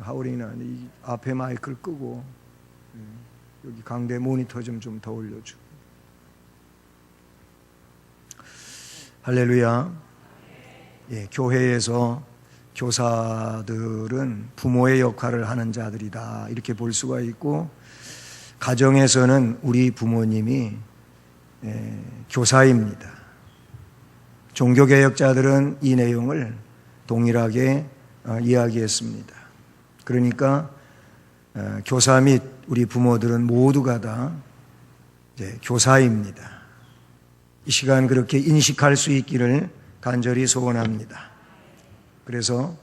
하울이나 이 앞에 마이크를 끄고 여기 강대 모니터 좀 더 올려줘. 할렐루야. 교회에서 교사들은 부모의 역할을 하는 자들이다 이렇게 볼 수가 있고, 가정에서는 우리 부모님이 교사입니다. 종교개혁자들은 이 내용을 동일하게 이야기했습니다. 그러니까 교사 및 우리 부모들은 모두가 다 교사입니다. 이 시간 그렇게 인식할 수 있기를 간절히 소원합니다. 그래서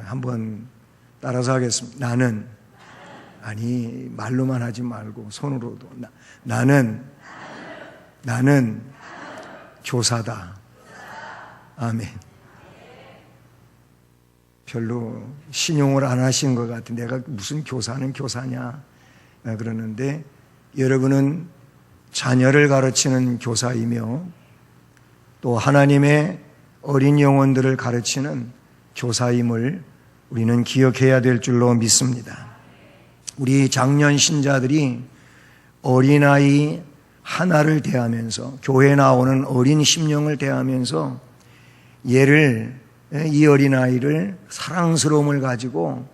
한번 따라서 하겠습니다. 나는, 아니 말로만 하지 말고 손으로도, 나는 교사다. 아멘. 별로 신용을 안 하신 것 같은, 내가 무슨 교사는 교사냐 그러는데, 여러분은 자녀를 가르치는 교사이며 또 하나님의 어린 영혼들을 가르치는 교사임을 우리는 기억해야 될 줄로 믿습니다. 우리 장년 신자들이 어린아이 하나를 대하면서, 교회에 나오는 어린 심령을 대하면서 이 어린아이를 사랑스러움을 가지고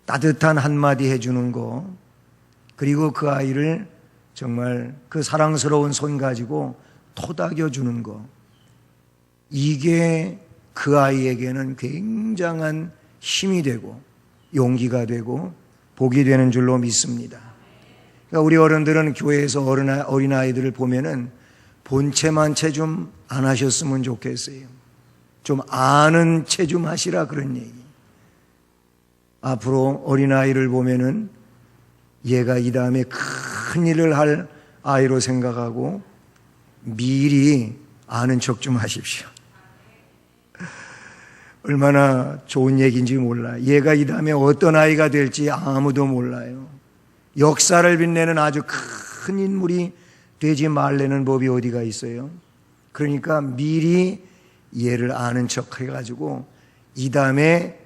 따뜻한 한마디 해주는 거, 그리고 그 아이를 정말 그 사랑스러운 손 가지고 토닥여주는 거, 이게 그 아이에게는 굉장한 힘이 되고 용기가 되고 복이 되는 줄로 믿습니다. 그러니까 우리 어른들은 교회에서 어린아이들을 보면은 본체만 채 좀 안 하셨으면 좋겠어요. 좀 아는 채 좀 하시라, 그런 얘기. 앞으로 어린아이를 보면은 얘가 이 다음에 큰 일을 할 아이로 생각하고 미리 아는 척 좀 하십시오. 얼마나 좋은 얘기인지 몰라요. 얘가 이 다음에 어떤 아이가 될지 아무도 몰라요. 역사를 빛내는 아주 큰 인물이 되지 말라는 법이 어디가 있어요? 그러니까 미리 얘를 아는 척 해가지고 이 다음에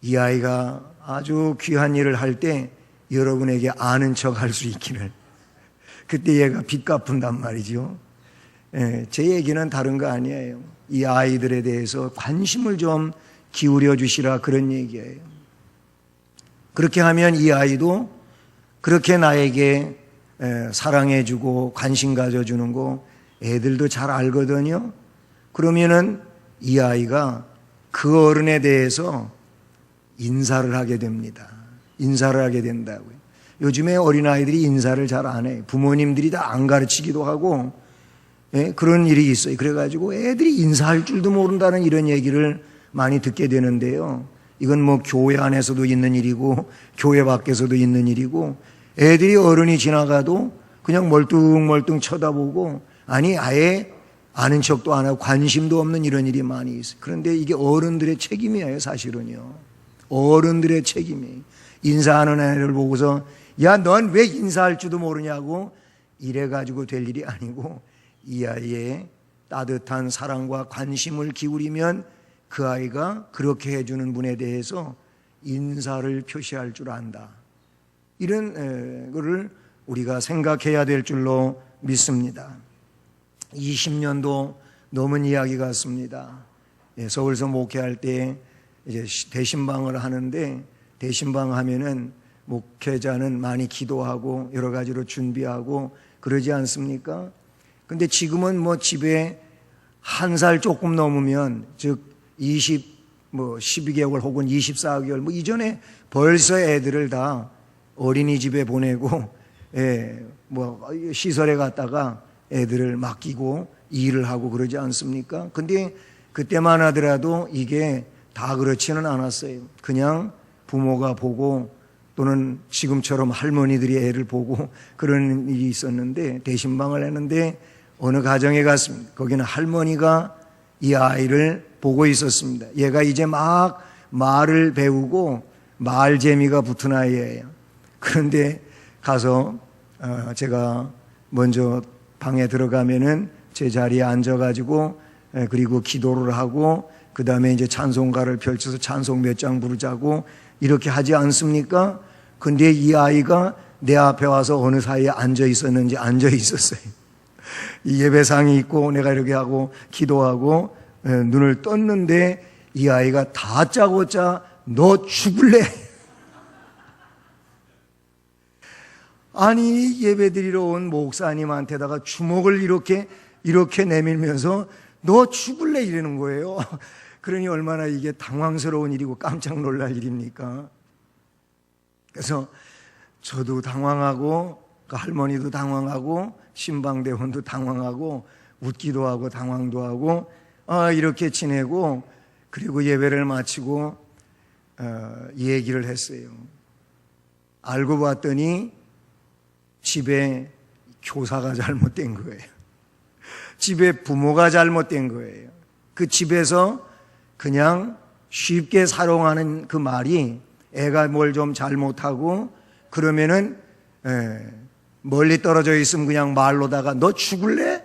이 아이가 아주 귀한 일을 할 때 여러분에게 아는 척 할 수 있기를, 그때 얘가 빚 갚은단 말이죠. 제 얘기는 다른 거 아니에요. 이 아이들에 대해서 관심을 좀 기울여 주시라, 그런 얘기예요. 그렇게 하면 이 아이도 그렇게 나에게 사랑해주고 관심 가져주는 거 애들도 잘 알거든요. 그러면은 이 아이가 그 어른에 대해서 인사를 하게 됩니다. 인사를 하게 된다고요. 요즘에 어린아이들이 인사를 잘 안 해요. 부모님들이 다 안 가르치기도 하고, 그런 일이 있어요. 그래가지고 애들이 인사할 줄도 모른다는 이런 얘기를 많이 듣게 되는데요. 이건 뭐 교회 안에서도 있는 일이고 교회 밖에서도 있는 일이고, 애들이 어른이 지나가도 그냥 멀뚱멀뚱 쳐다보고, 아니 아예 아는 척도 안 하고 관심도 없는 이런 일이 많이 있어요. 그런데 이게 어른들의 책임이에요, 사실은요. 어른들의 책임이에요. 인사하는 애를 보고서 야, 넌 왜 인사할 줄도 모르냐고 이래가지고 될 일이 아니고, 이 아이의 따뜻한 사랑과 관심을 기울이면 그 아이가 그렇게 해주는 분에 대해서 인사를 표시할 줄 안다. 이런 거를 우리가 생각해야 될 줄로 믿습니다. 20년도 넘은 이야기 같습니다. 서울서 목회할 때 이제 대신방을 하는데, 대신방 하면은 목회자는 많이 기도하고 여러 가지로 준비하고 그러지 않습니까? 근데 지금은 뭐 집에 1살 조금 넘으면, 즉 12개월 혹은 24개월 뭐 이전에 벌써 애들을 다 어린이집에 보내고, 뭐 시설에 갔다가 애들을 맡기고 일을 하고 그러지 않습니까? 근데 그때만 하더라도 이게 다 그렇지는 않았어요. 그냥 부모가 보고, 또는 지금처럼 할머니들이 애를 보고 그런 일이 있었는데, 대신방을 했는데 어느 가정에 갔습니다. 거기는 할머니가 이 아이를 보고 있었습니다. 얘가 이제 막 말을 배우고 말 재미가 붙은 아이예요. 그런데 가서 제가 먼저 방에 들어가면은 제 자리에 앉아가지고, 그리고 기도를 하고 그 다음에 이제 찬송가를 펼쳐서 찬송 몇 장 부르자고 이렇게 하지 않습니까? 근데 이 아이가 내 앞에 와서 어느 사이에 앉아 있었는지 앉아 있었어요. 이 예배상이 있고 내가 이렇게 하고 기도하고 눈을 떴는데 이 아이가 다짜고짜 너 죽을래? 아니 예배드리러 온 목사님한테다가 주먹을 이렇게 내밀면서 너 죽을래 이러는 거예요. 그러니 얼마나 이게 당황스러운 일이고 깜짝 놀랄 일입니까? 그래서 저도 당황하고 그 할머니도 당황하고 신방대원도 당황하고 웃기도 하고 당황도 하고 이렇게 지내고 그리고 예배를 마치고 얘기를 했어요. 알고 봤더니 집에 교사가 잘못된 거예요. 집에 부모가 잘못된 거예요. 그 집에서 그냥 쉽게 사용하는 그 말이 애가 뭘 좀 잘못하고 그러면은 멀리 떨어져 있으면 그냥 말로다가 너 죽을래?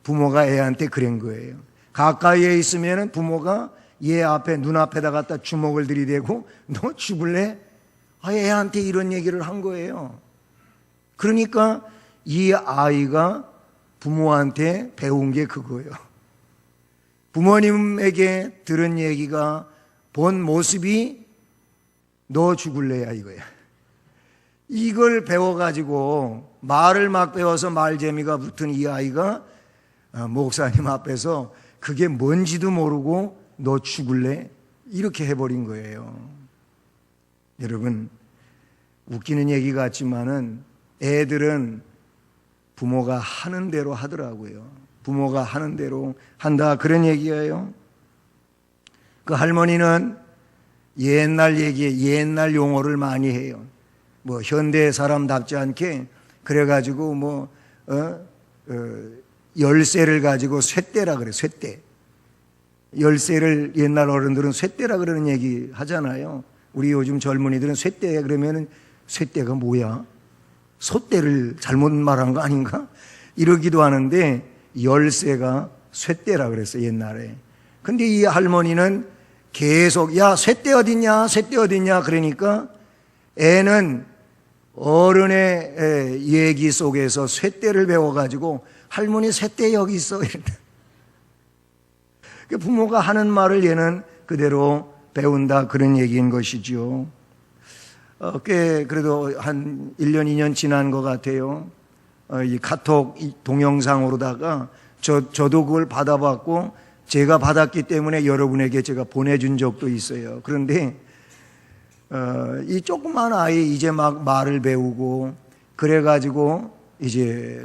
부모가 애한테 그런 거예요. 가까이에 있으면은 부모가 얘 앞에 눈앞에다 갖다 주먹을 들이대고 너 죽을래? 애한테 이런 얘기를 한 거예요. 그러니까 이 아이가 부모한테 배운 게 그거예요. 부모님에게 들은 얘기가 본 모습이 너 죽을래야 이거야. 이걸 배워가지고 말을 막 배워서 말재미가 붙은 이 아이가 목사님 앞에서 그게 뭔지도 모르고 너 죽을래? 이렇게 해버린 거예요. 여러분, 웃기는 얘기 같지만은 애들은 부모가 하는 대로 하더라고요. 부모가 하는 대로 한다 그런 얘기예요. 그 할머니는 옛날 얘기에 옛날 용어를 많이 해요. 뭐 현대 사람답지 않게 그래가지고 열쇠를 가지고 쇠대라 그래. 쇠대. 열쇠를 옛날 어른들은 쇠대라 그러는 얘기 하잖아요. 우리 요즘 젊은이들은 쇠대 그러면은 쇠대가 뭐야? 솥대를 잘못 말한 거 아닌가? 이러기도 하는데 열쇠가 쇠대라 그랬어요, 옛날에. 근데 이 할머니는 계속 야 쇠대 어딨냐 쇠대 어딨냐 그러니까 애는 어른의 얘기 속에서 쇠대를 배워가지고 할머니 쇠대 여기 있어. 부모가 하는 말을 얘는 그대로 배운다 그런 얘기인 것이죠. 꽤 그래도 한 1년 2년 지난 것 같아요. 이 카톡 동영상으로다가 저도 그걸 받아봤고 제가 받았기 때문에 여러분에게 제가 보내준 적도 있어요. 그런데 이 조그만 아이 이제 막 말을 배우고 그래가지고 이제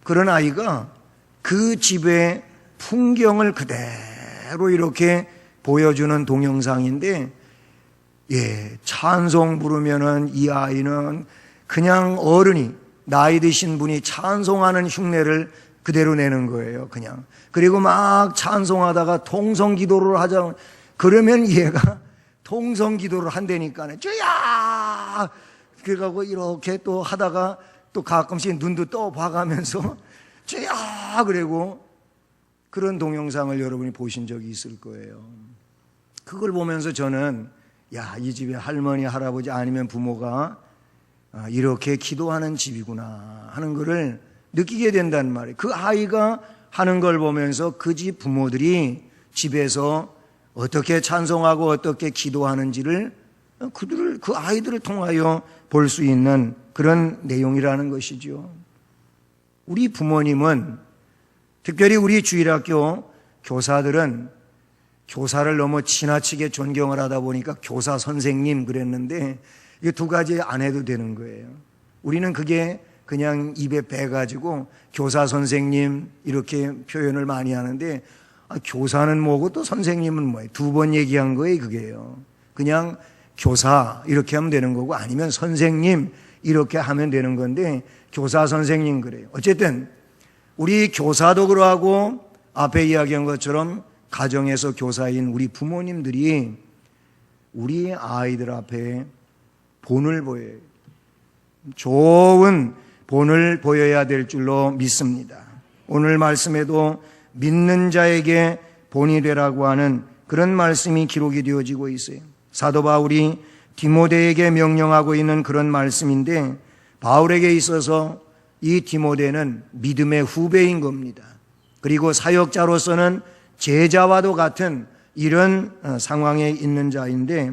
그런 아이가 그 집의 풍경을 그대로 이렇게 보여주는 동영상인데 찬송 부르면은 이 아이는 그냥 어른이 나이 드신 분이 찬송하는 흉내를 그대로 내는 거예요, 그냥. 그리고 막 찬송하다가 통성 기도를 하자 그러면 얘가 통성 기도를 한다니까는 주야! 그래가지고 이렇게 또 하다가 또 가끔씩 눈도 떠 봐가면서 주야! 그리고 그런 동영상을 여러분이 보신 적이 있을 거예요. 그걸 보면서 저는 이 집에 할머니, 할아버지 아니면 부모가 이렇게 기도하는 집이구나 하는 것을 느끼게 된단 말이에요. 그 아이가 하는 걸 보면서 그 집 부모들이 집에서 어떻게 찬송하고 어떻게 기도하는지를 그 아이들을 통하여 볼 수 있는 그런 내용이라는 것이죠. 우리 부모님은 특별히 우리 주일학교 교사들은 교사를 너무 지나치게 존경을 하다 보니까 교사 선생님 그랬는데 이게 두 가지 안 해도 되는 거예요. 우리는 그게 그냥 입에 배가지고 교사 선생님 이렇게 표현을 많이 하는데 교사는 뭐고 또 선생님은 뭐예요? 두 번 얘기한 거예요 그게요. 그냥 교사 이렇게 하면 되는 거고 아니면 선생님 이렇게 하면 되는 건데 교사 선생님 그래요. 어쨌든 우리 교사도 그러하고 앞에 이야기한 것처럼 가정에서 교사인 우리 부모님들이 우리 아이들 앞에 본을 보여요. 좋은 본을 보여야 될 줄로 믿습니다. 오늘 말씀에도 믿는 자에게 본이 되라고 하는 그런 말씀이 기록이 되어지고 있어요. 사도 바울이 디모데에게 명령하고 있는 그런 말씀인데, 바울에게 있어서 이 디모데는 믿음의 후배인 겁니다. 그리고 사역자로서는 제자와도 같은 이런 상황에 있는 자인데,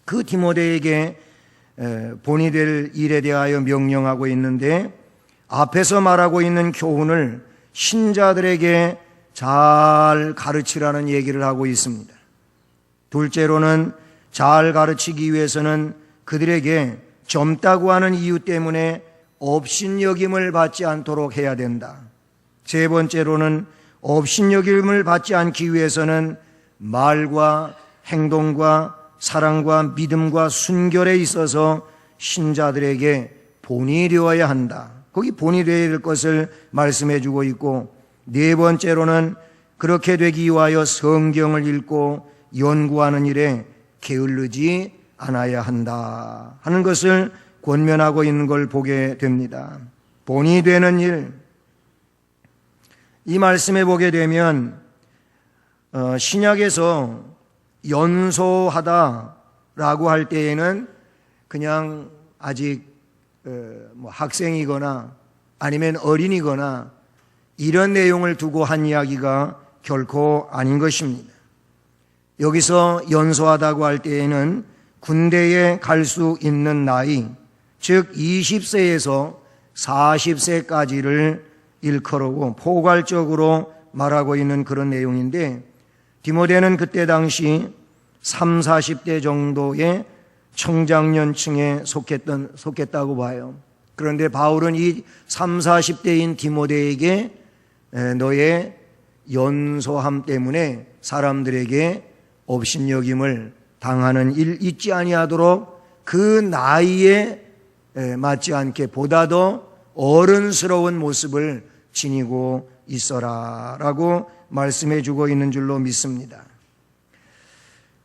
그 디모데에게 본이 될 일에 대하여 명령하고 있는데, 앞에서 말하고 있는 교훈을 신자들에게 잘 가르치라는 얘기를 하고 있습니다. 둘째로는 잘 가르치기 위해서는 그들에게 젊다고 하는 이유 때문에 업신여김을 받지 않도록 해야 된다. 세 번째로는 업신여김을 받지 않기 위해서는 말과 행동과 사랑과 믿음과 순결에 있어서 신자들에게 본이 되어야 한다. 거기 본이 되어야 될 것을 말씀해 주고 있고, 네 번째로는 그렇게 되기 위하여 성경을 읽고 연구하는 일에 게을르지 않아야 한다 하는 것을 권면하고 있는 걸 보게 됩니다. 본이 되는 일, 이 말씀에 보게 되면 신약에서 연소하다라고 할 때에는 그냥 아직 학생이거나 아니면 어린이거나 이런 내용을 두고 한 이야기가 결코 아닌 것입니다. 여기서 연소하다고 할 때에는 군대에 갈 수 있는 나이, 즉 20세에서 40세까지를 일컬어고 포괄적으로 말하고 있는 그런 내용인데, 디모데는 그때 당시 30, 40대 정도의 청장년층에 속했다고 봐요. 그런데 바울은 이 30, 40대인 디모데에게 너의 연소함 때문에 사람들에게 업신여김을 당하는 일 잊지 아니하도록 그 나이에 맞지 않게 보다 더 어른스러운 모습을 지니고 있어라 라고 말씀해 주고 있는 줄로 믿습니다.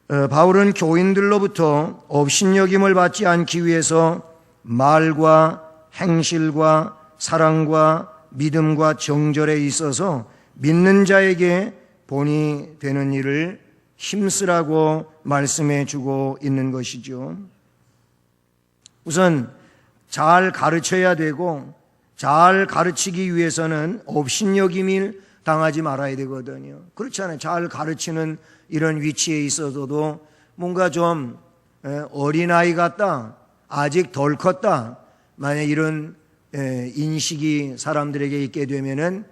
바울은 교인들로부터 업신여김을 받지 않기 위해서 말과 행실과 사랑과 믿음과 정절에 있어서 믿는 자에게 본이 되는 일을 힘쓰라고 말씀해 주고 있는 것이죠. 우선 잘 가르쳐야 되고, 잘 가르치기 위해서는 업신여김을 당하지 말아야 되거든요. 그렇지 않아요? 잘 가르치는 이런 위치에 있어서도 뭔가 좀 어린아이 같다, 아직 덜 컸다, 만약 이런 인식이 사람들에게 있게 되면은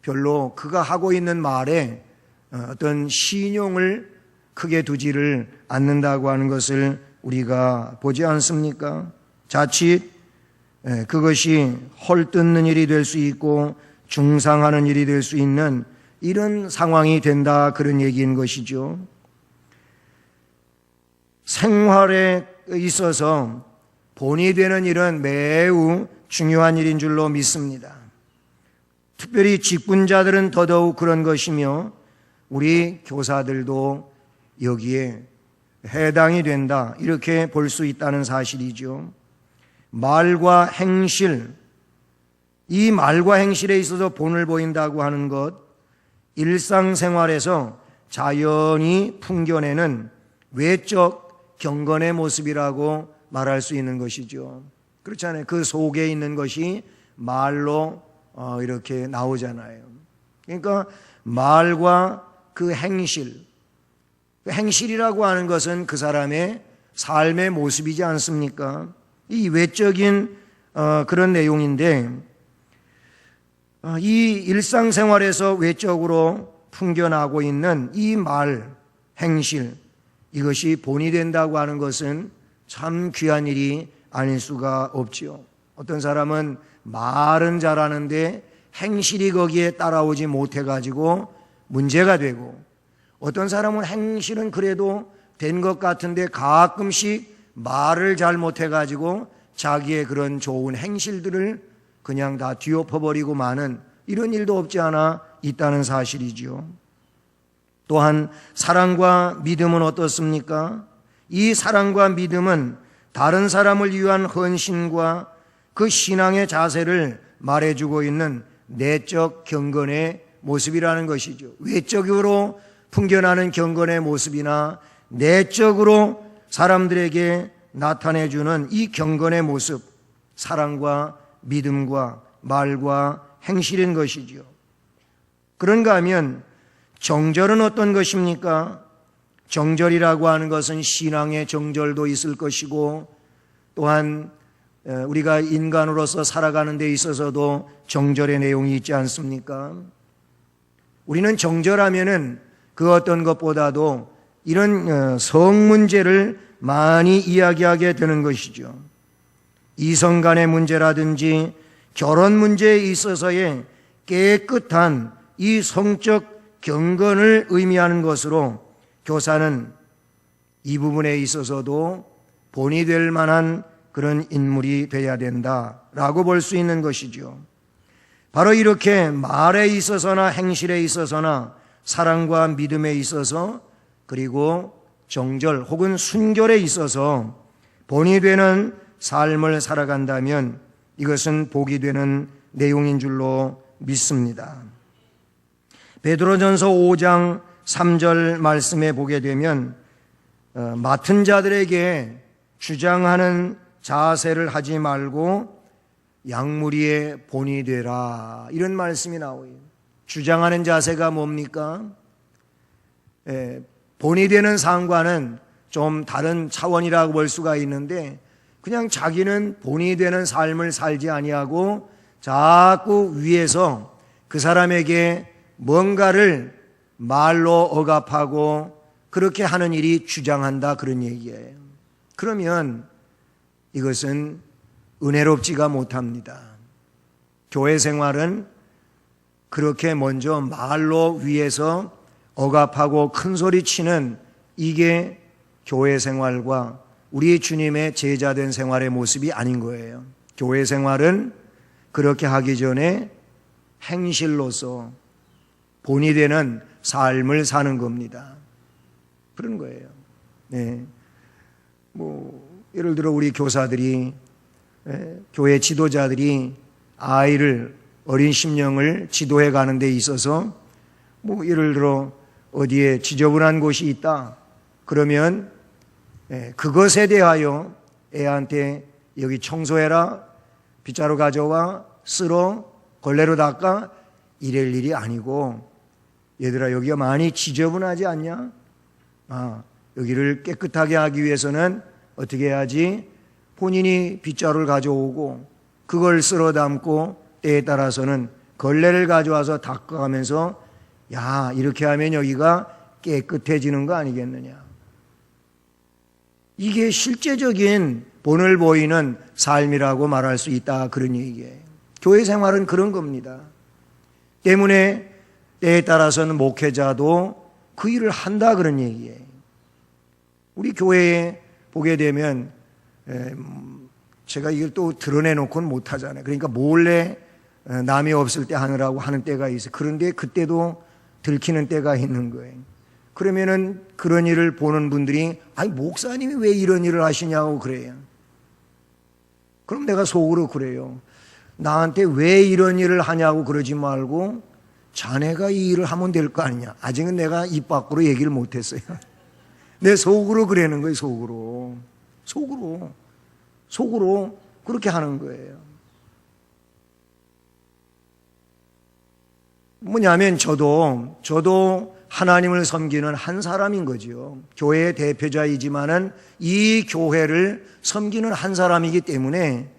별로 그가 하고 있는 말에 어떤 신용을 크게 두지를 않는다고 하는 것을 우리가 보지 않습니까? 자칫 그것이 헐뜯는 일이 될 수 있고 중상하는 일이 될 수 있는 이런 상황이 된다, 그런 얘기인 것이죠. 생활에 있어서 본이 되는 일은 매우 중요한 일인 줄로 믿습니다. 특별히 직분자들은 더더욱 그런 것이며 우리 교사들도 여기에 해당이 된다, 이렇게 볼 수 있다는 사실이죠. 말과 행실, 이 말과 행실에 있어서 본을 보인다고 하는 것, 일상생활에서 자연히 풍겨내는 외적 경건의 모습이라고 말할 수 있는 것이죠. 그렇잖아요. 그 속에 있는 것이 말로 이렇게 나오잖아요. 그러니까 말과 그 행실, 행실이라고 하는 것은 그 사람의 삶의 모습이지 않습니까? 이 외적인 그런 내용인데, 이 일상생활에서 외적으로 풍겨나고 있는 이 말, 행실, 이것이 본이 된다고 하는 것은 참 귀한 일이 아닐 수가 없지요. 어떤 사람은 말은 잘하는데 행실이 거기에 따라오지 못해가지고 문제가 되고, 어떤 사람은 행실은 그래도 된 것 같은데 가끔씩 말을 잘 못해가지고 자기의 그런 좋은 행실들을 그냥 다 뒤엎어버리고 마는 이런 일도 없지 않아 있다는 사실이죠. 또한 사랑과 믿음은 어떻습니까? 이 사랑과 믿음은 다른 사람을 위한 헌신과 그 신앙의 자세를 말해주고 있는 내적 경건의 모습이라는 것이죠. 외적으로 풍겨나는 경건의 모습이나 내적으로 사람들에게 나타내주는 이 경건의 모습, 사랑과 믿음과 말과 행실인 것이지요. 그런가 하면 정절은 어떤 것입니까? 정절이라고 하는 것은 신앙의 정절도 있을 것이고, 또한 우리가 인간으로서 살아가는 데 있어서도 정절의 내용이 있지 않습니까? 우리는 정절하면은 그 어떤 것보다도 이런 성 문제를 많이 이야기하게 되는 것이죠. 이성 간의 문제라든지 결혼 문제에 있어서의 깨끗한 이 성적 경건을 의미하는 것으로 교사는 이 부분에 있어서도 본이 될 만한 그런 인물이 되어야 된다라고 볼 수 있는 것이죠. 바로 이렇게 말에 있어서나 행실에 있어서나 사랑과 믿음에 있어서, 그리고 정절 혹은 순결에 있어서 본이 되는 삶을 살아간다면 이것은 복이 되는 내용인 줄로 믿습니다. 베드로전서 5장 3절 말씀에 보게 되면 맡은 자들에게 주장하는 자세를 하지 말고 양무리의 본이 되라, 이런 말씀이 나와요. 주장하는 자세가 뭡니까? 본이 되는 상관은 좀 다른 차원이라고 볼 수가 있는데, 그냥 자기는 본이 되는 삶을 살지 아니하고 자꾸 위에서 그 사람에게 뭔가를 말로 억압하고 그렇게 하는 일이 주장한다, 그런 얘기예요. 그러면 이것은 은혜롭지가 못합니다. 교회 생활은 그렇게 먼저 말로 위에서 억압하고 큰 소리 치는, 이게 교회 생활과 우리 주님의 제자된 생활의 모습이 아닌 거예요. 교회 생활은 그렇게 하기 전에 행실로서 본이 되는 삶을 사는 겁니다. 그런 거예요. 네. 예를 들어 우리 교사들이, 교회 지도자들이 아이를, 어린 심령을 지도해 가는 데 있어서 예를 들어 어디에 지저분한 곳이 있다 그러면 그것에 대하여 애한테 여기 청소해라, 빗자루 가져와, 쓸어, 걸레로 닦아, 이럴 일이 아니고, 얘들아 여기가 많이 지저분하지 않냐? 여기를 깨끗하게 하기 위해서는 어떻게 해야지? 본인이 빗자루를 가져오고 그걸 쓸어 담고 때에 따라서는 걸레를 가져와서 닦아가면서, 야, 이렇게 하면 여기가 깨끗해지는 거 아니겠느냐? 이게 실제적인 본을 보이는 삶이라고 말할 수 있다, 그런 얘기예요. 교회 생활은 그런 겁니다. 때문에 때에 따라서는 목회자도 그 일을 한다, 그런 얘기예요. 우리 교회에 보게 되면 제가 이걸 또 드러내놓고는 못하잖아요. 그러니까 몰래 남이 없을 때 하느라고 하는 때가 있어요. 그런데 그때도 들키는 때가 있는 거예요. 그러면은 그런 일을 보는 분들이, 아니 목사님이 왜 이런 일을 하시냐고 그래요. 그럼 내가 속으로 그래요. 나한테 왜 이런 일을 하냐고 그러지 말고 자네가 이 일을 하면 될 거 아니냐. 아직은 내가 입 밖으로 얘기를 못했어요. 내 속으로 그러는 거예요. 속으로 그렇게 하는 거예요. 뭐냐면 저도 하나님을 섬기는 한 사람인 거죠. 교회의 대표자이지만은 이 교회를 섬기는 한 사람이기 때문에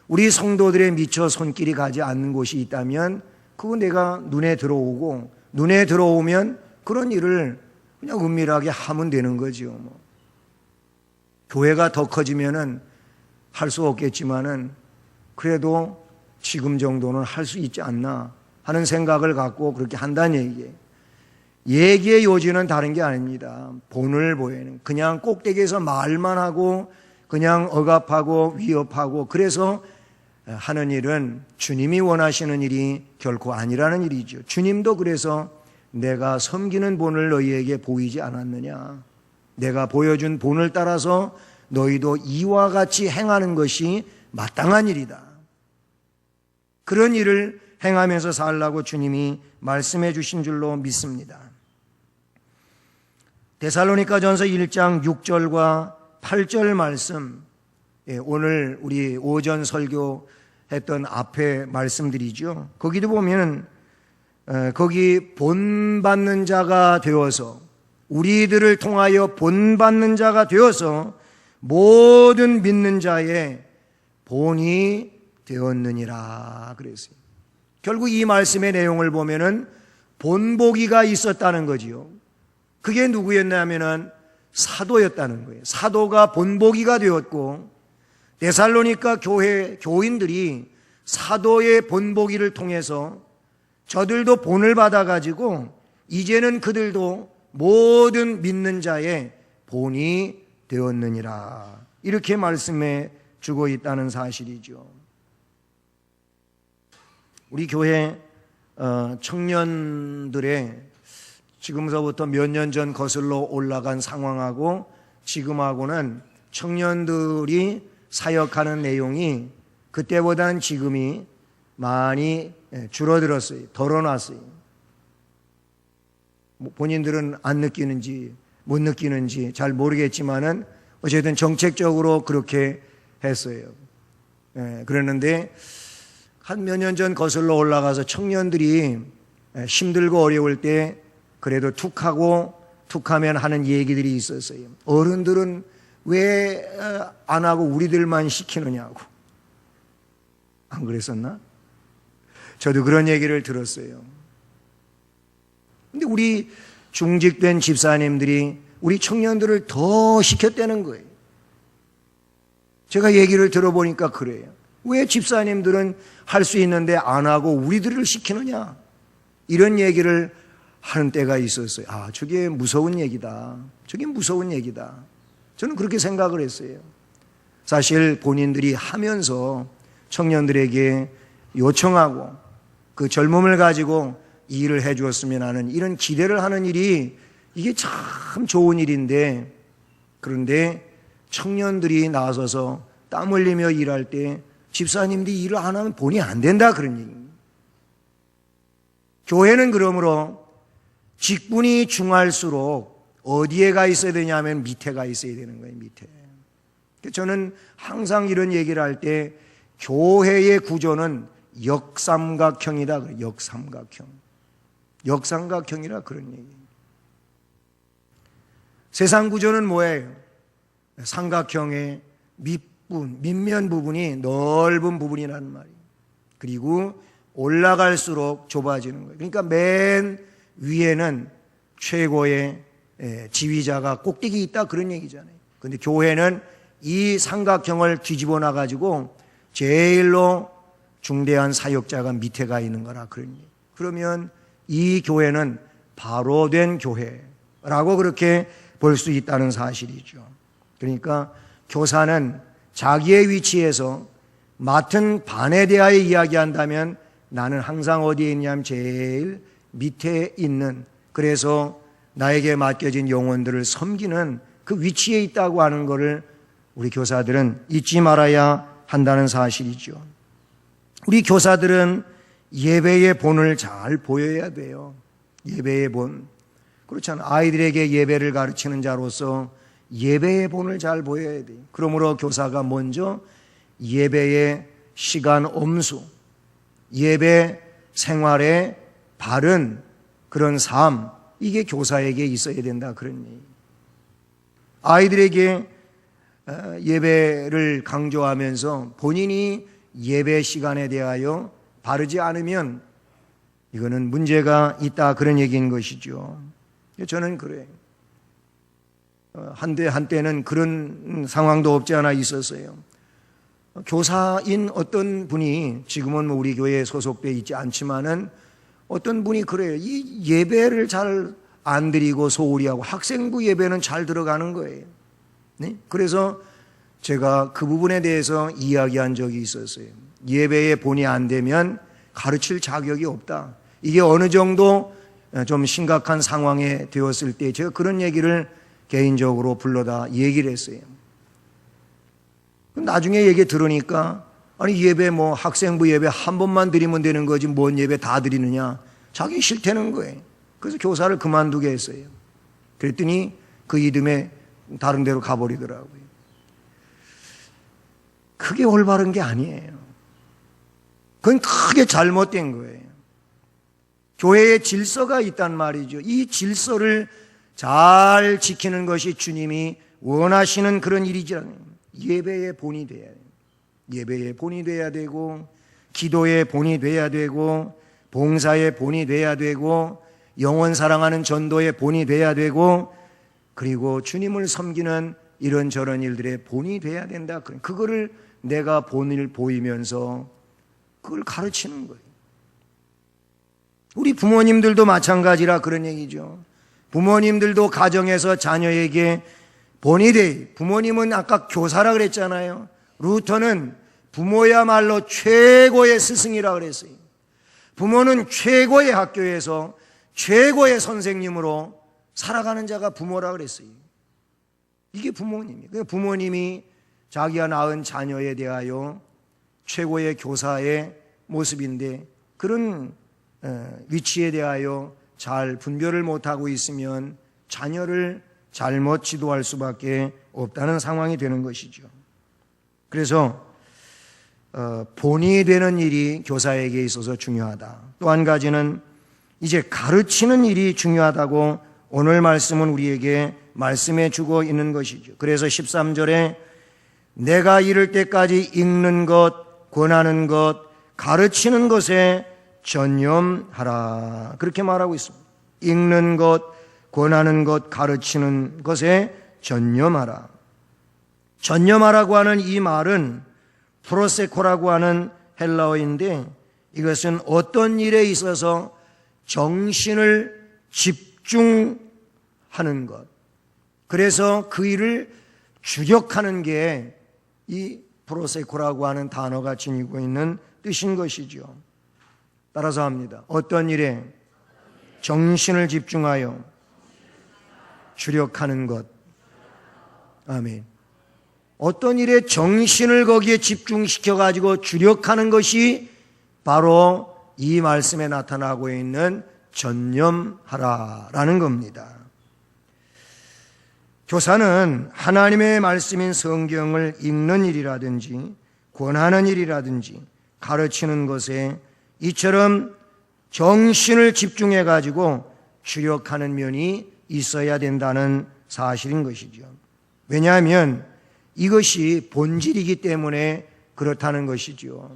우리 성도들의 미처 손길이 가지 않는 곳이 있다면 그거 내가 눈에 들어오고, 눈에 들어오면 그런 일을 그냥 은밀하게 하면 되는 거죠. 교회가 더 커지면은 할 수 없겠지만은 그래도 지금 정도는 할 수 있지 않나 하는 생각을 갖고 그렇게 한다는 얘기예요. 얘기의 요지는 다른 게 아닙니다. 본을 보이는, 그냥 꼭대기에서 말만 하고 그냥 억압하고 위협하고 그래서 하는 일은 주님이 원하시는 일이 결코 아니라는 일이죠. 주님도 그래서 내가 섬기는 본을 너희에게 보이지 않았느냐, 내가 보여준 본을 따라서 너희도 이와 같이 행하는 것이 마땅한 일이다. 그런 일을 행하면서 살라고 주님이 말씀해 주신 줄로 믿습니다. 데살로니가전서 1장 6절과 8절 말씀, 오늘 우리 오전 설교했던 앞에 말씀들이죠. 거기도 보면 거기 본받는 자가 되어서, 우리들을 통하여 본받는 자가 되어서 모든 믿는 자의 본이 되었느니라 그랬어요. 결국 이 말씀의 내용을 보면은 본보기가 있었다는 거지요. 그게 누구였냐면은 사도였다는 거예요. 사도가 본보기가 되었고, 데살로니가 교인들이 사도의 본보기를 통해서 저들도 본을 받아가지고 이제는 그들도 모든 믿는 자의 본이 되었느니라, 이렇게 말씀해 주고 있다는 사실이죠. 우리 교회 청년들의 지금서부터 몇 년 전 거슬러 올라간 상황하고 지금하고는 청년들이 사역하는 내용이 그때보다는 지금이 많이 줄어들었어요. 덜어놨어요. 본인들은 안 느끼는지 못 느끼는지 잘 모르겠지만은 어쨌든 정책적으로 그렇게 했어요. 그랬는데 한 몇 년 전 거슬러 올라가서 청년들이 힘들고 어려울 때 그래도 툭하면 하는 얘기들이 있었어요. 어른들은 왜 안 하고 우리들만 시키느냐고. 안 그랬었나? 저도 그런 얘기를 들었어요. 근데 우리 중직된 집사님들이 우리 청년들을 더 시켰다는 거예요. 제가 얘기를 들어보니까 그래요. 왜 집사님들은 할 수 있는데 안 하고 우리들을 시키느냐, 이런 얘기를 하는 때가 있었어요. 아, 저게 무서운 얘기다. 저게 무서운 얘기다. 저는 그렇게 생각을 했어요. 사실 본인들이 하면서 청년들에게 요청하고 그 젊음을 가지고 이 일을 해 주었으면 하는 이런 기대를 하는 일이, 이게 참 좋은 일인데, 그런데 청년들이 나서서 땀 흘리며 일할 때 집사님들이 일을 안 하면 본이 안 된다, 그런 얘기입니다. 교회는 그러므로 직분이 중할수록 어디에 가 있어야 되냐면 밑에 가 있어야 되는 거예요. 밑에. 저는 항상 이런 얘기를 할 때 교회의 구조는 역삼각형이다 그래요. 역삼각형. 역삼각형이라 그런 얘기예요. 세상 구조는 뭐예요? 삼각형의 밑면 부분이 넓은 부분이라는 말이에요. 그리고 올라갈수록 좁아지는 거예요. 그러니까 맨 위에는 최고의 지휘자가 꼭대기 있다, 그런 얘기잖아요. 그런데 교회는 이 삼각형을 뒤집어 놔가지고 제일로 중대한 사역자가 밑에 가 있는 거라, 그런 얘기예요. 그러면 이 교회는 바로 된 교회라고 그렇게 볼 수 있다는 사실이죠. 그러니까 교사는 자기의 위치에서 맡은 반에 대하여 이야기한다면 나는 항상 어디에 있냐면 제일 밑에 있는, 그래서 나에게 맡겨진 영혼들을 섬기는 그 위치에 있다고 하는 것을 우리 교사들은 잊지 말아야 한다는 사실이죠. 우리 교사들은 예배의 본을 잘 보여야 돼요. 예배의 본. 그렇잖아요. 아이들에게 예배를 가르치는 자로서 예배의 본을 잘 보여야 돼요. 그러므로 교사가 먼저 예배의 시간 엄수, 예배 생활의 바른 그런 삶, 이게 교사에게 있어야 된다, 그런 얘기. 아이들에게 예배를 강조하면서 본인이 예배 시간에 대하여 바르지 않으면 이거는 문제가 있다, 그런 얘기인 것이죠. 저는 그래요. 한때는 그런 상황도 없지 않아 있었어요. 교사인 어떤 분이, 지금은 우리 교회에 소속되어 있지 않지만은 어떤 분이 그래요. 이 예배를 잘 안 드리고 소홀히 하고 학생부 예배는 잘 들어가는 거예요. 네? 그래서 제가 그 부분에 대해서 이야기한 적이 있었어요. 예배의 본이 안 되면 가르칠 자격이 없다. 이게 어느 정도 좀 심각한 상황에 되었을 때 제가 그런 얘기를 개인적으로 불러다 얘기를 했어요. 나중에 얘기 들으니까, 아니 예배 뭐 학생부 예배 한 번만 드리면 되는 거지 뭔 예배 다 드리느냐, 자기 싫다는 거예요. 그래서 교사를 그만두게 했어요. 그랬더니 그 이듬해 다른 데로 가버리더라고요. 그게 올바른 게 아니에요. 그건 크게 잘못된 거예요. 교회에 질서가 있단 말이죠. 이 질서를 잘 지키는 것이 주님이 원하시는 그런 일이잖아요. 예배의 본이 돼야 돼요. 예배의 본이 돼야 되고, 기도의 본이 돼야 되고, 봉사의 본이 돼야 되고, 영혼 사랑하는 전도의 본이 돼야 되고, 그리고 주님을 섬기는 이런저런 일들의 본이 돼야 된다. 그거를 내가 본을 보이면서 그걸 가르치는 거예요. 우리 부모님들도 마찬가지라 그런 얘기죠. 부모님들도 가정에서 자녀에게 본이 돼. 부모님은 아까 교사라 그랬잖아요. 루터는 부모야말로 최고의 스승이라 그랬어요. 부모는 최고의 학교에서 최고의 선생님으로 살아가는 자가 부모라 그랬어요. 이게 부모님이에요. 부모님이 자기가 낳은 자녀에 대하여 최고의 교사의 모습인데, 그런 위치에 대하여 잘 분별을 못하고 있으면 자녀를 잘못 지도할 수밖에 없다는 상황이 되는 것이죠. 그래서 본이 되는 일이 교사에게 있어서 중요하다. 또 한 가지는 이제 가르치는 일이 중요하다고 오늘 말씀은 우리에게 말씀해 주고 있는 것이죠. 그래서 13절에 내가 이를 때까지 읽는 것, 권하는 것, 가르치는 것에 전념하라. 그렇게 말하고 있습니다. 읽는 것, 권하는 것, 가르치는 것에 전념하라. 전념하라고 하는 이 말은 프로세코라고 하는 헬라어인데, 이것은 어떤 일에 있어서 정신을 집중하는 것, 그래서 그 일을 주력하는 게 이 프로세코라고 하는 단어가 지니고 있는 뜻인 것이죠. 따라서 합니다. 어떤 일에 정신을 집중하여 주력하는 것. 아멘. 어떤 일에 정신을 거기에 집중시켜 가지고 주력하는 것이 바로 이 말씀에 나타나고 있는 전념하라라는 겁니다. 교사는 하나님의 말씀인 성경을 읽는 일이라든지 권하는 일이라든지 가르치는 것에 이처럼 정신을 집중해 가지고 주력하는 면이 있어야 된다는 사실인 것이죠. 왜냐하면 이것이 본질이기 때문에 그렇다는 것이죠.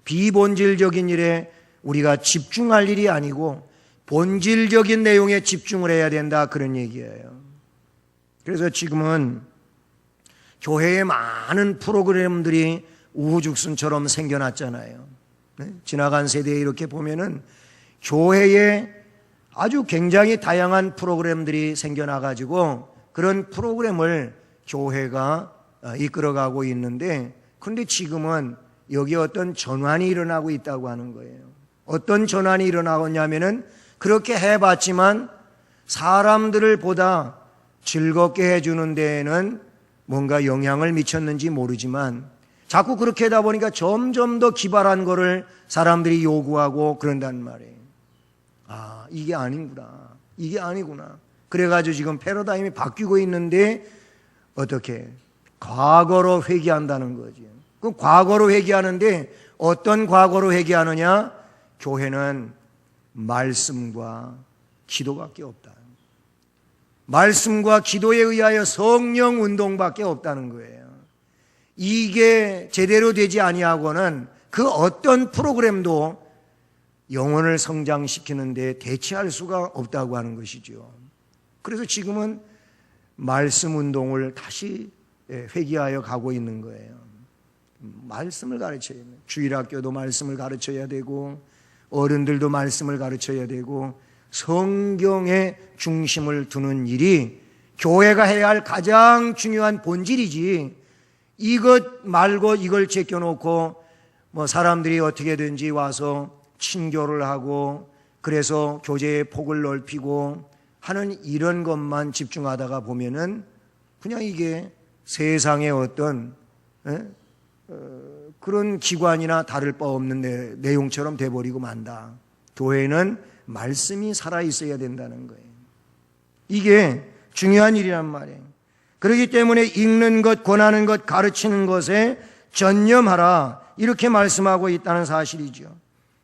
비본질적인 일에 우리가 집중할 일이 아니고 본질적인 내용에 집중을 해야 된다, 그런 얘기예요. 그래서 지금은 교회에 많은 프로그램들이 우후죽순처럼 생겨났잖아요. 지나간 세대에 이렇게 보면은 교회에 아주 굉장히 다양한 프로그램들이 생겨나가지고 그런 프로그램을 교회가 이끌어가고 있는데, 그런데 지금은 여기에 어떤 전환이 일어나고 있다고 하는 거예요. 어떤 전환이 일어나고 있냐면은, 그렇게 해봤지만 사람들을 보다 즐겁게 해주는 데에는 뭔가 영향을 미쳤는지 모르지만 자꾸 그렇게 하다 보니까 점점 더 기발한 거를 사람들이 요구하고 그런단 말이에요. 아, 이게 아닌구나. 이게 아니구나. 그래가지고 지금 패러다임이 바뀌고 있는데 어떻게? 과거로 회귀한다는 거지. 그 과거로 회귀하는데 어떤 과거로 회귀하느냐? 교회는 말씀과 기도밖에 없다. 말씀과 기도에 의하여 성령 운동밖에 없다는 거예요. 이게 제대로 되지 아니하고는 그 어떤 프로그램도 영혼을 성장시키는 데 대체할 수가 없다고 하는 것이죠. 그래서 지금은 말씀 운동을 다시 회귀하여 가고 있는 거예요. 말씀을 가르쳐야 돼요. 주일학교도 말씀을 가르쳐야 되고 어른들도 말씀을 가르쳐야 되고 성경에 중심을 두는 일이 교회가 해야 할 가장 중요한 본질이지, 이것 말고 이걸 제껴놓고 뭐 사람들이 어떻게든지 와서 친교를 하고 그래서 교제의 폭을 넓히고 하는 이런 것만 집중하다가 보면은 그냥 이게 세상의 어떤 그런 기관이나 다를 바 없는 내용처럼 돼버리고 만다. 교회는 말씀이 살아있어야 된다는 거예요. 이게 중요한 일이란 말이에요. 그렇기 때문에 읽는 것, 권하는 것, 가르치는 것에 전념하라 이렇게 말씀하고 있다는 사실이죠.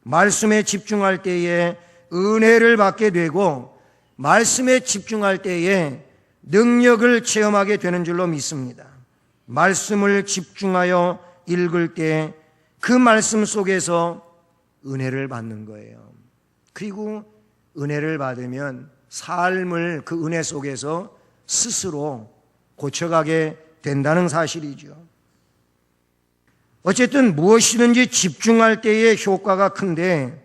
말씀에 집중할 때에 은혜를 받게 되고 말씀에 집중할 때에 능력을 체험하게 되는 줄로 믿습니다. 말씀을 집중하여 읽을 때 그 말씀 속에서 은혜를 받는 거예요. 그리고 은혜를 받으면 삶을 그 은혜 속에서 스스로 고쳐가게 된다는 사실이죠. 어쨌든 무엇이든지 집중할 때의 효과가 큰데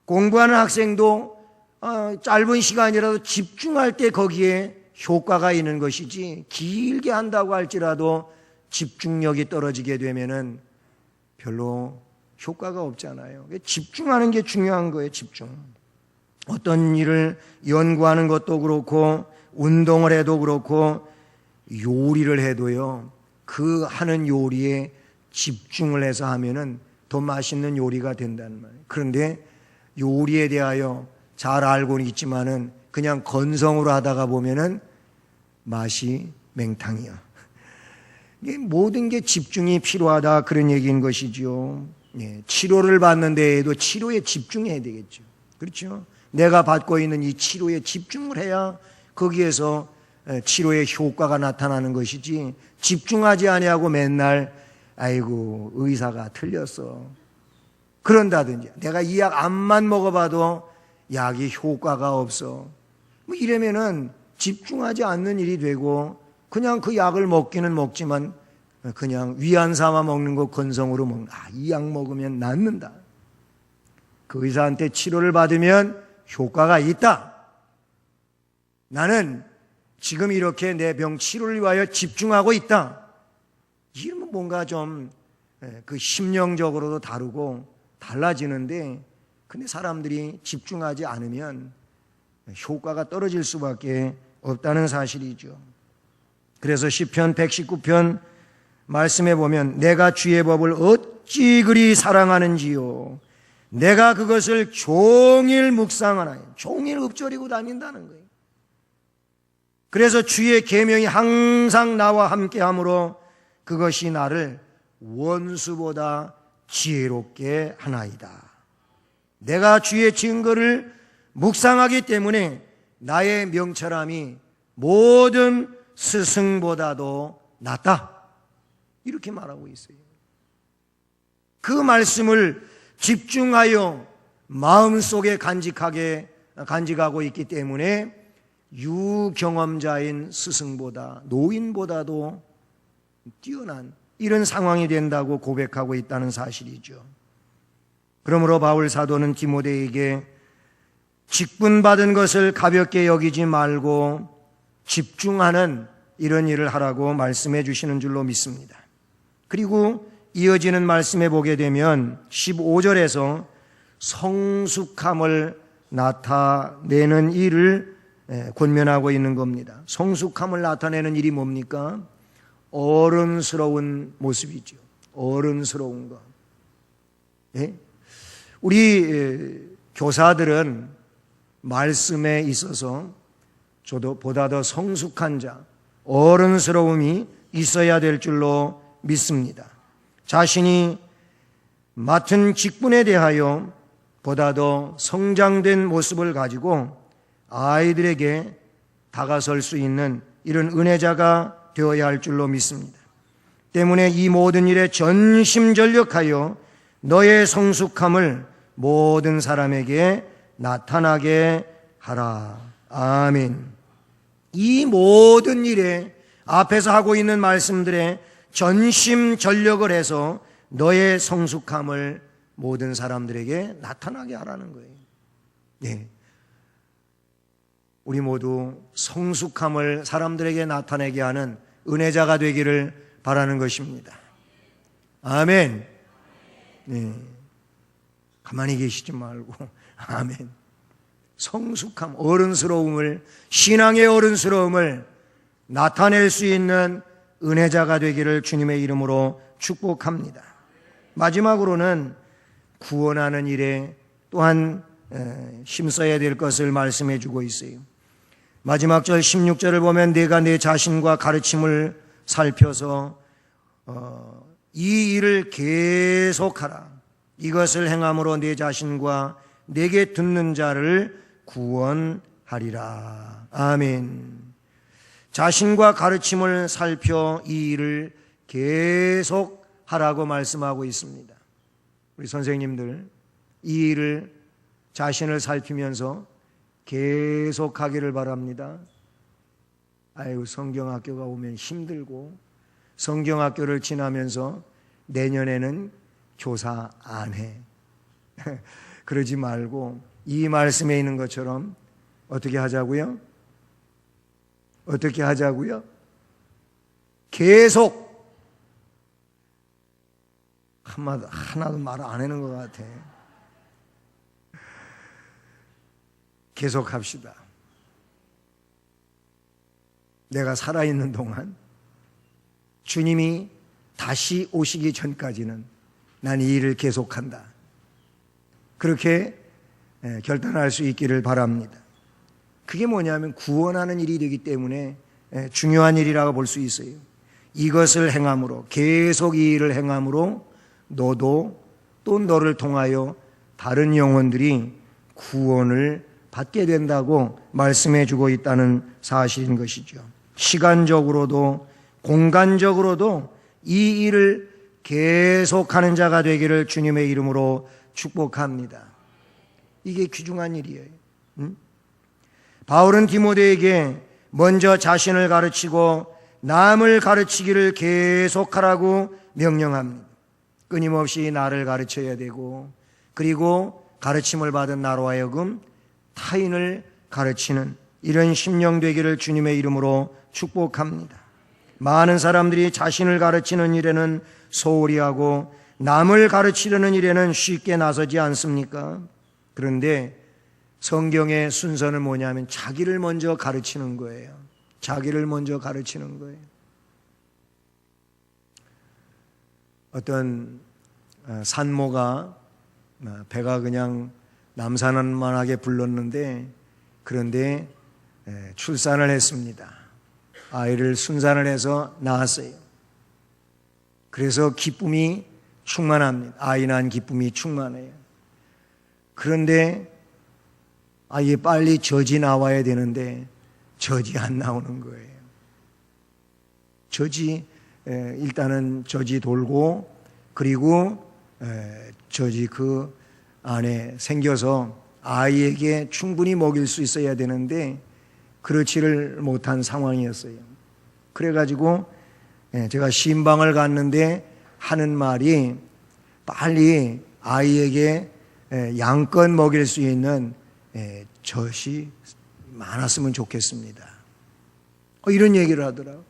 공부하는 학생도 짧은 시간이라도 집중할 때 거기에 효과가 있는 것이지 길게 한다고 할지라도 집중력이 떨어지게 되면은 별로 효과가 없잖아요. 집중하는 게 중요한 거예요. 집중. 어떤 일을 연구하는 것도 그렇고 운동을 해도 그렇고 요리를 해도요. 그 하는 요리에 집중을 해서 하면은 더 맛있는 요리가 된다는 말이에요. 그런데 요리에 대하여 잘 알고는 있지만은 그냥 건성으로 하다가 보면은 맛이 맹탕이야. 모든 게 집중이 필요하다 그런 얘기인 것이죠. 치료를 받는 데에도 치료에 집중해야 되겠죠. 그렇죠? 내가 받고 있는 이 치료에 집중을 해야 거기에서 치료의 효과가 나타나는 것이지 집중하지 아니하고 맨날 아이고 의사가 틀렸어 그런다든지 내가 이 약 암만 먹어봐도 약이 효과가 없어 뭐 이러면은 집중하지 않는 일이 되고 그냥 그 약을 먹기는 먹지만 그냥 위안 삼아 먹는 거 건성으로 먹는 이 약 먹으면 낫는다. 그 의사한테 치료를 받으면 효과가 있다. 나는 지금 이렇게 내 병 치료를 위하여 집중하고 있다. 이러면 뭔가 좀 그 심령적으로도 다르고 달라지는데 근데 사람들이 집중하지 않으면 효과가 떨어질 수밖에 없다는 사실이죠. 그래서 시편 119편 말씀해 보면 내가 주의 법을 어찌 그리 사랑하는지요. 내가 그것을 종일 묵상하나요. 종일 읊조리고 다닌다는 거예요. 그래서 주의 계명이 항상 나와 함께하므로 그것이 나를 원수보다 지혜롭게 하나이다. 내가 주의 증거를 묵상하기 때문에 나의 명철함이 모든 스승보다도 낫다. 이렇게 말하고 있어요. 그 말씀을 집중하여 마음속에 간직하고 있기 때문에 유경험자인 스승보다 노인보다도 뛰어난 이런 상황이 된다고 고백하고 있다는 사실이죠. 그러므로 바울 사도는 디모데에게 직분받은 것을 가볍게 여기지 말고 집중하는 이런 일을 하라고 말씀해 주시는 줄로 믿습니다. 그리고 이어지는 말씀에 보게 되면 15절에서 성숙함을 나타내는 일을 권면하고 있는 겁니다. 성숙함을 나타내는 일이 뭡니까? 어른스러운 모습이죠. 어른스러운 것. 우리 교사들은 말씀에 있어서 저도 보다 더 성숙한 자, 어른스러움이 있어야 될 줄로 믿습니다. 자신이 맡은 직분에 대하여 보다 더 성장된 모습을 가지고 아이들에게 다가설 수 있는 이런 은혜자가 되어야 할 줄로 믿습니다. 때문에 이 모든 일에 전심전력하여 너의 성숙함을 모든 사람에게 나타나게 하라. 아멘. 이 모든 일에 앞에서 하고 있는 말씀들에 전심전력을 해서 너의 성숙함을 모든 사람들에게 나타나게 하라는 거예요. 네. 우리 모두 성숙함을 사람들에게 나타내게 하는 은혜자가 되기를 바라는 것입니다. 아멘. 네. 가만히 계시지 말고 아멘. 성숙함, 어른스러움을, 신앙의 어른스러움을 나타낼 수 있는 은혜자가 되기를 주님의 이름으로 축복합니다. 마지막으로는 구원하는 일에 또한 힘써야 될 것을 말씀해 주고 있어요. 마지막 절 16절을 보면 내가 내 자신과 가르침을 살펴서 이 일을 계속하라. 이것을 행함으로 내 자신과 내게 듣는 자를 구원하리라. 아멘. 자신과 가르침을 살펴 이 일을 계속하라고 말씀하고 있습니다. 우리 선생님들 이 일을 자신을 살피면서 계속하기를 바랍니다. 아유, 성경학교가 오면 힘들고 성경학교를 지나면서 내년에는 교사 안 해. 그러지 말고 이 말씀에 있는 것처럼 어떻게 하자고요? 어떻게 하자고요? 계속. 하나도 말 안 하는 것 같아. 계속 합시다. 내가 살아있는 동안 주님이 다시 오시기 전까지는 난 이 일을 계속한다. 그렇게 결단할 수 있기를 바랍니다. 그게 뭐냐면 구원하는 일이 되기 때문에 중요한 일이라고 볼 수 있어요. 이것을 행함으로, 계속 이 일을 행함으로 너도 또 너를 통하여 다른 영혼들이 구원을 받게 된다고 말씀해 주고 있다는 사실인 것이죠. 시간적으로도 공간적으로도 이 일을 계속하는 자가 되기를 주님의 이름으로 축복합니다. 이게 귀중한 일이에요. 바울은 디모데에게 먼저 자신을 가르치고 남을 가르치기를 계속하라고 명령합니다. 끊임없이 나를 가르쳐야 되고, 그리고 가르침을 받은 나로 하여금 타인을 가르치는 이런 심령 되기를 주님의 이름으로 축복합니다. 많은 사람들이 자신을 가르치는 일에는 소홀히 하고 남을 가르치려는 일에는 쉽게 나서지 않습니까? 그런데 성경의 순서는 뭐냐면 자기를 먼저 가르치는 거예요. 자기를 먼저 가르치는 거예요. 어떤 산모가 배가 그냥 남산만하게 불렀는데, 그런데 출산을 했습니다. 아이를 순산을 해서 낳았어요. 그래서 기쁨이 충만합니다. 아이 낳은 기쁨이 충만해요. 그런데 아예 빨리 젖이 나와야 되는데 젖이 안 나오는 거예요. 젖이 일단은 젖이 돌고, 그리고 젖이 그 안에 생겨서 아이에게 충분히 먹일 수 있어야 되는데 그렇지를 못한 상황이었어요. 그래가지고 제가 신방을 갔는데 하는 말이 빨리 아이에게 양껏 먹일 수 있는 젖이 많았으면 좋겠습니다. 이런 얘기를 하더라고요.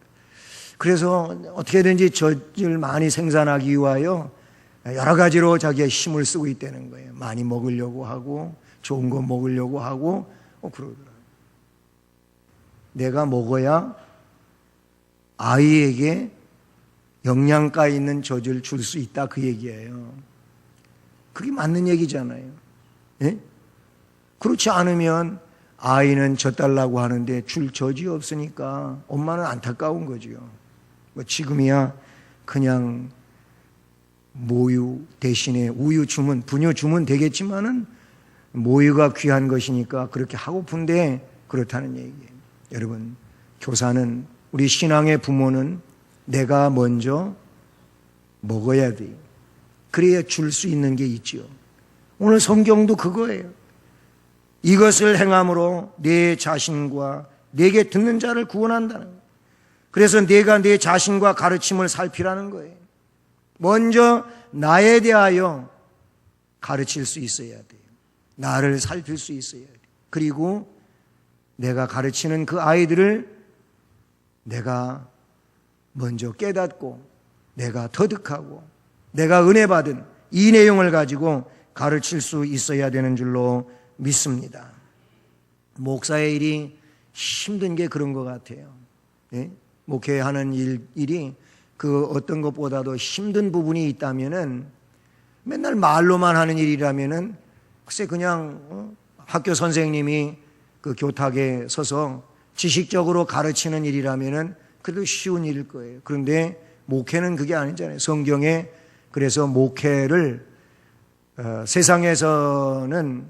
그래서 어떻게든지 젖을 많이 생산하기 위하여 여러 가지로 자기가 힘을 쓰고 있다는 거예요. 많이 먹으려고 하고 좋은 거 먹으려고 하고 그러더라고요. 내가 먹어야 아이에게 영양가 있는 젖을 줄 수 있다, 그 얘기예요. 그게 맞는 얘기잖아요. 예? 그렇지 않으면 아이는 젖 달라고 하는데 줄 젖이 없으니까 엄마는 안타까운 거죠. 뭐 지금이야 그냥 모유 대신에 우유 주면, 분유 주면 되겠지만은 모유가 귀한 것이니까 그렇게 하고픈데 그렇다는 얘기예요. 여러분, 교사는, 우리 신앙의 부모는 내가 먼저 먹어야 돼요. 그래야 줄 수 있는 게 있죠. 오늘 성경도 그거예요. 이것을 행함으로 내 자신과 내게 듣는 자를 구원한다는 거예요. 그래서 내가 내 자신과 가르침을 살피라는 거예요. 먼저 나에 대하여 가르칠 수 있어야 돼요. 나를 살필 수 있어야 돼요. 그리고 내가 가르치는 그 아이들을 내가 먼저 깨닫고 내가 터득하고 내가 은혜 받은 이 내용을 가지고 가르칠 수 있어야 되는 줄로 믿습니다. 목사의 일이 힘든 게 그런 것 같아요. 예? 목회하는 일이 그 어떤 것보다도 힘든 부분이 있다면은, 맨날 말로만 하는 일이라면은 글쎄 그냥 학교 선생님이 그 교탁에 서서 지식적으로 가르치는 일이라면은 그래도 쉬운 일일 거예요. 그런데 목회는 그게 아니잖아요. 성경에 그래서 목회를 세상에서는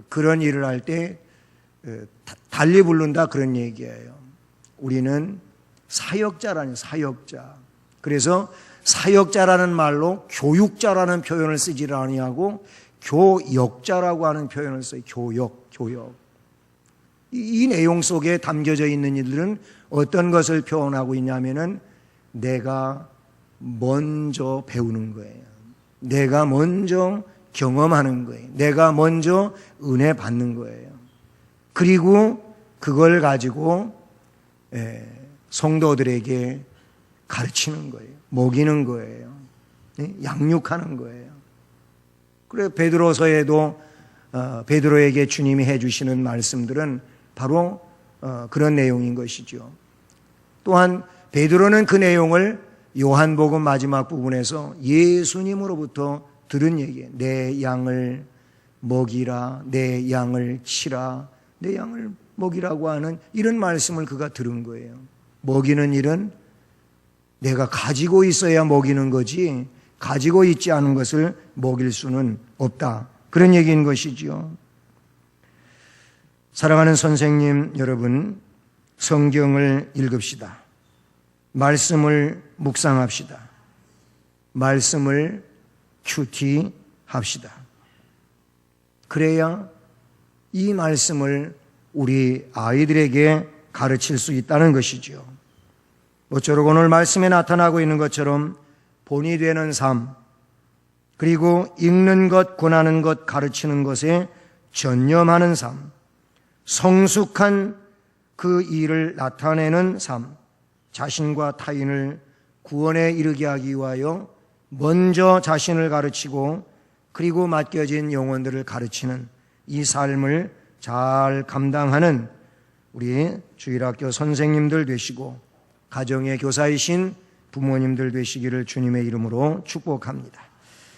그런 일을 할 때 달리 부른다 그런 얘기예요. 우리는 사역자라는 사역자. 그래서 사역자라는 말로 교육자라는 표현을 쓰지 아니하고 교역자라고 하는 표현을 써요. 교역. 이 내용 속에 담겨져 있는 일들은 어떤 것을 표현하고 있냐면은 내가 먼저 배우는 거예요. 내가 먼저 경험하는 거예요. 내가 먼저 은혜 받는 거예요. 그리고 그걸 가지고 성도들에게 가르치는 거예요. 먹이는 거예요. 양육하는 거예요. 그래 베드로서에도 베드로에게 주님이 해주시는 말씀들은 바로 그런 내용인 것이죠. 또한 베드로는 그 내용을 요한복음 마지막 부분에서 예수님으로부터 들은 얘기예요. 내 양을 먹이라, 내 양을 치라, 내 양을 먹이라고 하는 이런 말씀을 그가 들은 거예요. 먹이는 일은 내가 가지고 있어야 먹이는 거지 가지고 있지 않은 것을 먹일 수는 없다. 그런 얘기인 것이지요. 사랑하는 선생님 여러분, 성경을 읽읍시다. 말씀을 묵상합시다. 말씀을 큐티합시다. 그래야 이 말씀을 우리 아이들에게 가르칠 수 있다는 것이지요. 모쪼록 오늘 말씀에 나타나고 있는 것처럼 본이 되는 삶, 그리고 읽는 것, 권하는 것, 가르치는 것에 전념하는 삶, 성숙한 그 일을 나타내는 삶, 자신과 타인을 구원에 이르게 하기 위하여 먼저 자신을 가르치고 그리고 맡겨진 영혼들을 가르치는 이 삶을 잘 감당하는 우리 주일학교 선생님들 되시고 가정의 교사이신 부모님들 되시기를 주님의 이름으로 축복합니다.